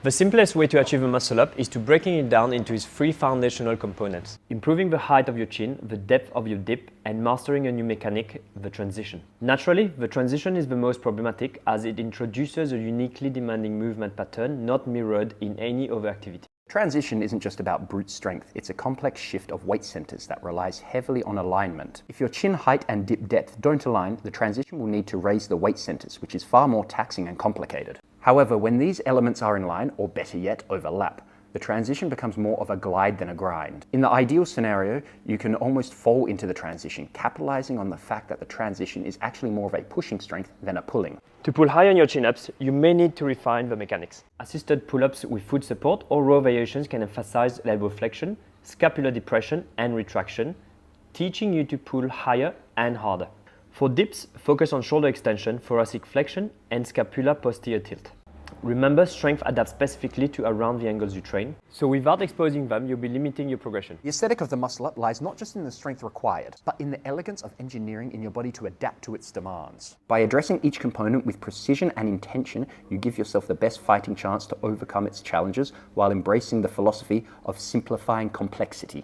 The simplest way to achieve a muscle-up is to breaking it down into its three foundational components: improving the height of your chin, the depth of your dip, and mastering a new mechanic, the transition. Naturally, the transition is the most problematic as it introduces a uniquely demanding movement pattern not mirrored in any other activity. Transition isn't just about brute strength, it's a complex shift of weight centers that relies heavily on alignment. If your chin height and dip depth don't align, the transition will need to raise the weight centers, which is far more taxing and complicated. However, when these elements are in line, or better yet, overlap, the transition becomes more of a glide than a grind. In the ideal scenario, you can almost fall into the transition, capitalizing on the fact that the transition is actually more of a pushing strength than a pulling. To pull high on your chin-ups, you may need to refine the mechanics. Assisted pull-ups with foot support or row variations can emphasize elbow flexion, scapular depression, and retraction, teaching you to pull higher and harder. For dips, focus on shoulder extension, thoracic flexion, and scapular posterior tilt. Remember, strength adapts specifically to around the angles you train, so without exposing them, you'll be limiting your progression. The aesthetic of the muscle-up lies not just in the strength required, but in the elegance of engineering in your body to adapt to its demands. By addressing each component with precision and intention, you give yourself the best fighting chance to overcome its challenges while embracing the philosophy of simplifying complexity.